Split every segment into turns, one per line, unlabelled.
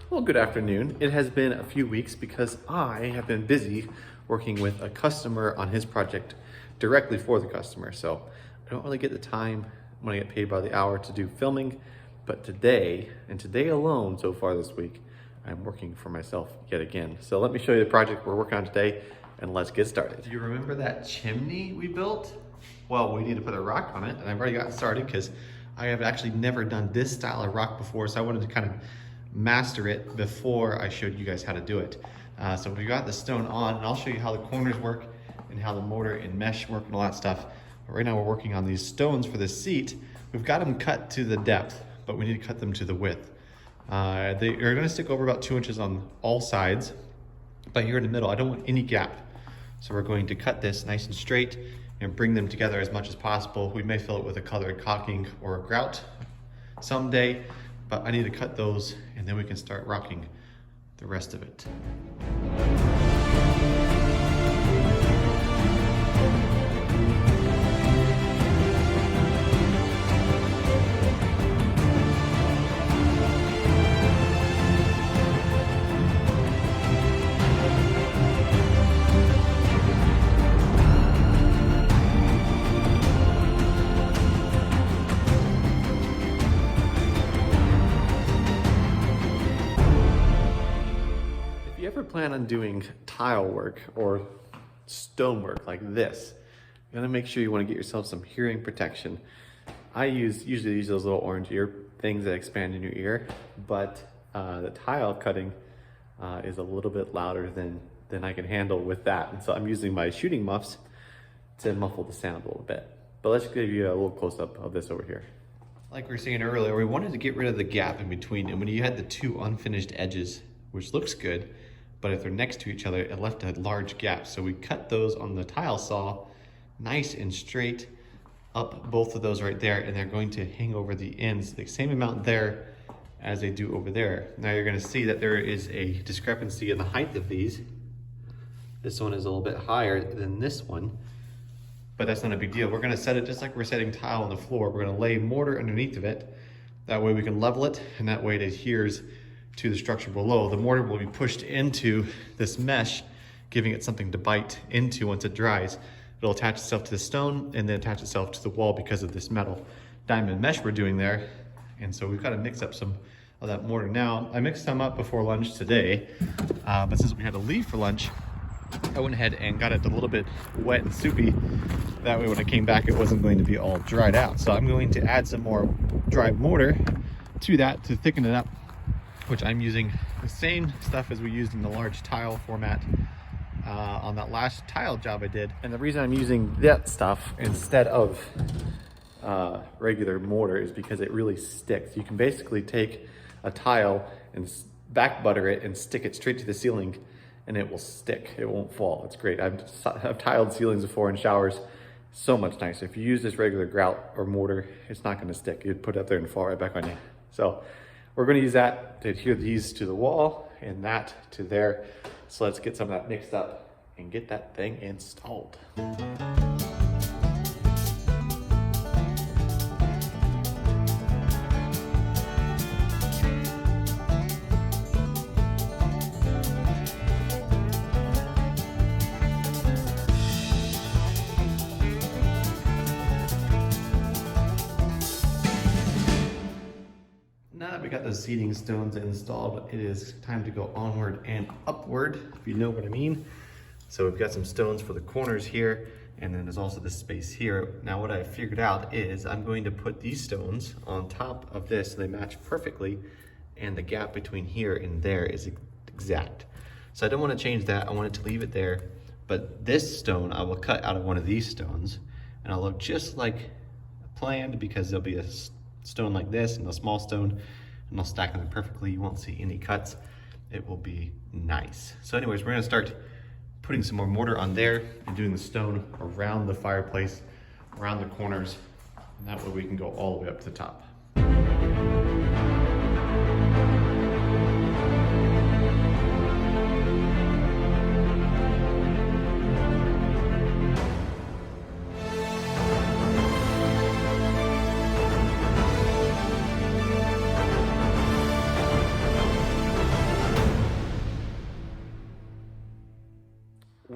Well, good afternoon. It has been a few weeks because I have been busy working with a customer on his project directly for the customer. So I don't really get the time when I get paid by the hour to do filming. But today, and today alone so far this week, I'm working for myself yet again. So let me show you the project we're working on today and let's get started. Do you remember that chimney we built? Well, we need to put a rock on it, and I've already gotten started because I have actually never done this style of rock before, so I wanted to kind of master it before I showed you guys how to do it. So we got the stone on, and I'll show you how the corners work and how the mortar and mesh work and all that stuff. But right now we're working on these stones for the seat. We've got them cut to the depth, but we need to cut them to the width. They are gonna stick over about 2 inches on all sides, but here in the middle, I don't want any gap. So we're going to cut this nice and straight and bring them together as much as possible. We may fill it with a colored caulking or a grout someday, but I need to cut those and then we can start rocking the rest of it. If you ever plan on doing tile work or stone work like this, you gotta make sure you wanna get yourself some hearing protection. I usually use those little orange ear things that expand in your ear, but the tile cutting is a little bit louder than I can handle with that. And so I'm using my shooting muffs to muffle the sound a little bit. But let's give you a little close-up of this over here. Like we were saying earlier, we wanted to get rid of the gap in between, and when you had the two unfinished edges, which looks good, but if they're next to each other, it left a large gap. So we cut those on the tile saw, nice and straight, up both of those right there, and they're going to hang over the ends the same amount there as they do over there. Now you're gonna see that there is a discrepancy in the height of these. This one is a little bit higher than this one, but that's not a big deal. We're gonna set it just like we're setting tile on the floor. We're gonna lay mortar underneath of it. That way we can level it, and that way it adheres to the structure below. The mortar will be pushed into this mesh, giving it something to bite into once it dries. It'll attach itself to the stone and then attach itself to the wall because of this metal diamond mesh we're doing there. And so we've got to mix up some of that mortar now. I mixed some up before lunch today, but since we had to leave for lunch, I went ahead and got it a little bit wet and soupy. That way when I came back, it wasn't going to be all dried out. So I'm going to add some more dry mortar to that to thicken it up, which I'm using the same stuff as we used in the large tile format on that last tile job I did. And the reason I'm using that stuff instead of regular mortar is because it really sticks. You can basically take a tile and back butter it and stick it straight to the ceiling and it will stick. It won't fall. It's great. I've tiled ceilings before in showers. So much nicer. If you use this regular grout or mortar, it's not gonna stick. You'd put it up there and fall right back on you. So we're going to use that to adhere these to the wall and that to there. So let's get some of that mixed up and get that thing installed. Now that we got those seating stones installed, it is time to go onward and upward, if you know what I mean. So we've got some stones for the corners here, and then there's also this space here. Now what I figured out is I'm going to put these stones on top of this, so they match perfectly, and the gap between here and there is exact. So I don't want to change that, I wanted to leave it there, but this stone I will cut out of one of these stones, and I'll look just like planned because there'll be a stone like this and a small stone, and I'll stack them perfectly. You won't see any cuts. It will be nice. So anyways, we're gonna start putting some more mortar on there and doing the stone around the fireplace, around the corners, and that way we can go all the way up to the top.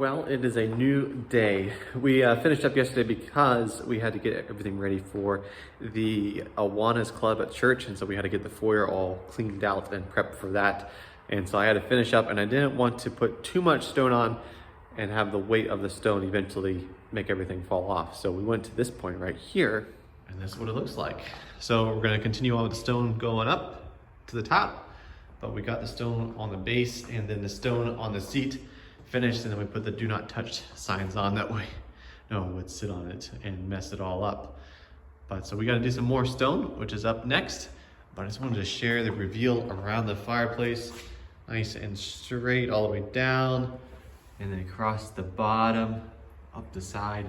Well, it is a new day. We finished up yesterday because we had to get everything ready for the Awanas Club at church, and so we had to get the foyer all cleaned out and prepped for that. And so I had to finish up, and I didn't want to put too much stone on and have the weight of the stone eventually make everything fall off. So we went to this point right here, and this is what it looks like. So we're gonna continue on with the stone going up to the top, but we got the stone on the base and then the stone on the seat finished, and then we put the do not touch signs on, that way no one would sit on it and mess it all up. But so we got to do some more stone, which is up next, but I just wanted to share the reveal around the fireplace, nice and straight all the way down, and then across the bottom, up the side,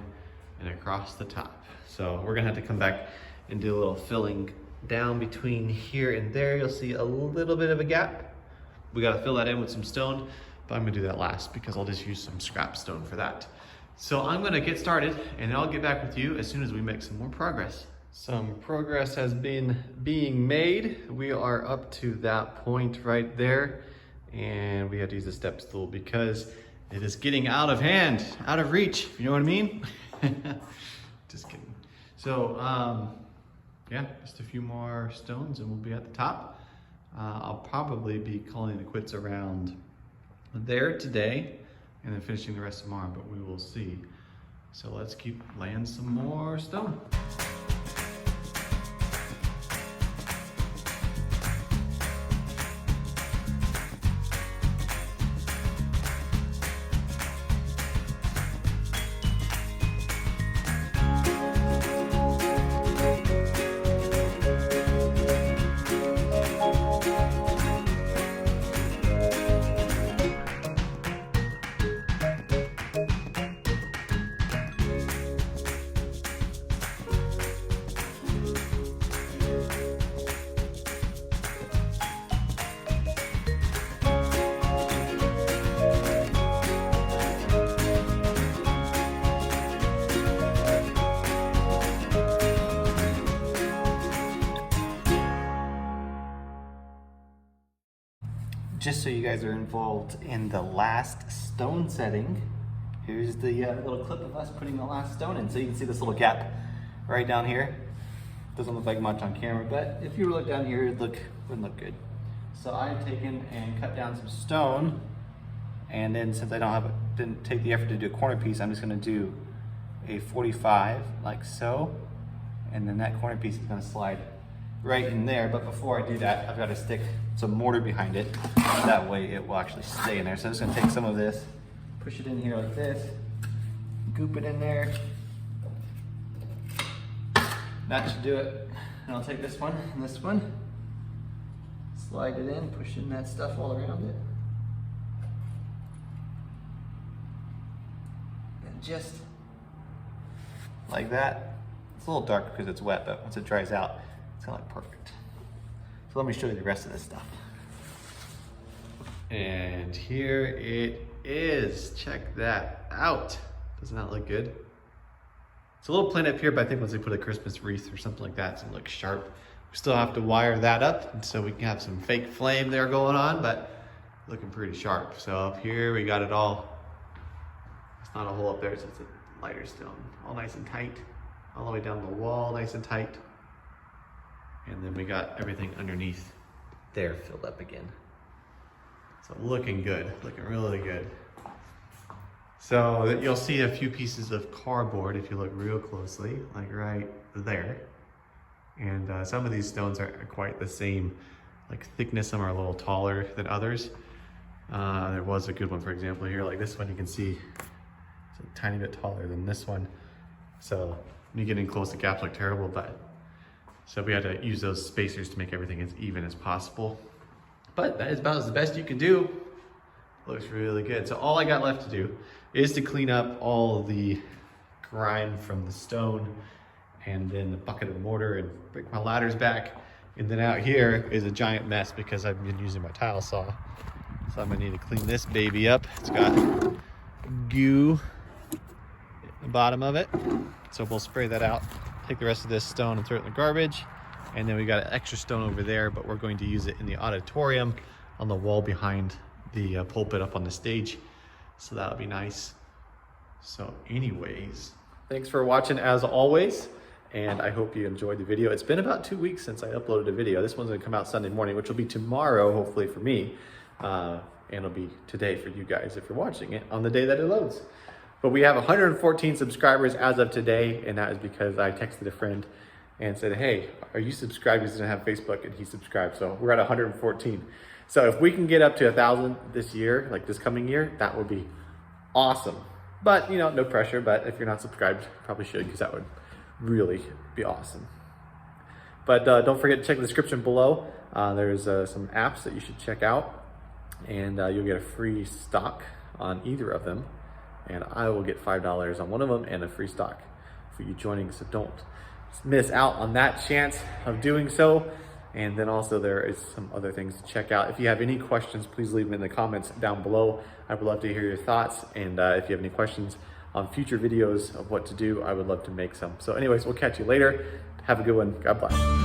and across the top. So we're gonna have to come back and do a little filling down between here and there. You'll see a little bit of a gap. We got to fill that in with some stone, but I'm gonna do that last because I'll just use some scrap stone for that. So I'm gonna get started and I'll get back with you as soon as we make some more progress. Some progress has been being made. We are up to that point right there, and we have to use the step stool because it is getting out of hand, out of reach, if you know what I mean. Just kidding. So yeah, just a few more stones and we'll be at the top. I'll probably be calling it quits around there today and then finishing the rest tomorrow, but we will see. So let's keep laying some more stone. Just so you guys are involved in the last stone setting, here's the little clip of us putting the last stone in. So you can see this little gap right down here. Doesn't look like much on camera, but if you look down here, it wouldn't look good. So I've taken and cut down some stone, and then since I didn't take the effort to do a corner piece, I'm just gonna do a 45 like so, and then that corner piece is gonna slide right in there. But before I do that, I've got to stick some mortar behind it. That way it will actually stay in there. So I'm just gonna take some of this, push it in here like this, goop it in there. That should do it. And I'll take this one and this one, slide it in, push in that stuff all around it. And just like that. It's a little dark because it's wet, but once it dries out, it's gonna look perfect. So let me show you the rest of this stuff. And here it is. Check that out. Doesn't that look good? It's a little plain up here, but I think once they put a Christmas wreath or something like that, it's gonna look sharp. We still have to wire that up, and so we can have some fake flame there going on, but looking pretty sharp. So up here, we got it all. It's not a hole up there, so it's a lighter stone. All nice and tight. All the way down the wall, nice and tight. And then we got everything underneath there filled up again. So looking good, looking really good. So you'll see a few pieces of cardboard if you look real closely, like right there. And some of these stones aren't quite the same, like thickness. Some are a little taller than others. There was a good one, for example, here, like this one, you can see it's a tiny bit taller than this one. So when you get in close, the gaps look terrible, but so we had to use those spacers to make everything as even as possible. But that is about the best you can do. Looks really good. So all I got left to do is to clean up all the grime from the stone and then the bucket of mortar and bring my ladders back. And then out here is a giant mess because I've been using my tile saw. So I'm gonna need to clean this baby up. It's got goo at the bottom of it. So we'll spray that out, take the rest of this stone and throw it in the garbage. And then we got an extra stone over there, but we're going to use it in the auditorium on the wall behind the pulpit up on the stage. So that'll be nice. So anyways, thanks for watching as always. And I hope you enjoyed the video. It's been about 2 weeks since I uploaded a video. This one's gonna come out Sunday morning, which will be tomorrow, hopefully for me. And it'll be today for you guys if you're watching it on the day that it loads. But we have 114 subscribers as of today, and that is because I texted a friend and said, hey, are you subscribed? He doesn't have Facebook, and he subscribed. So we're at 114. So if we can get up to 1,000 this year, like this coming year, that would be awesome. But you know, no pressure, but if you're not subscribed, you probably should, because that would really be awesome. But don't forget to check the description below. There's some apps that you should check out, and you'll get a free stock on either of them. And I will get $5 on one of them and a free stock for you joining, so don't miss out on that chance of doing so. And then also there is some other things to check out. If you have any questions, please leave them in the comments down below. I would love to hear your thoughts, and if you have any questions on future videos of what to do, I would love to make some. So anyways, we'll catch you later. Have a good one. God bless.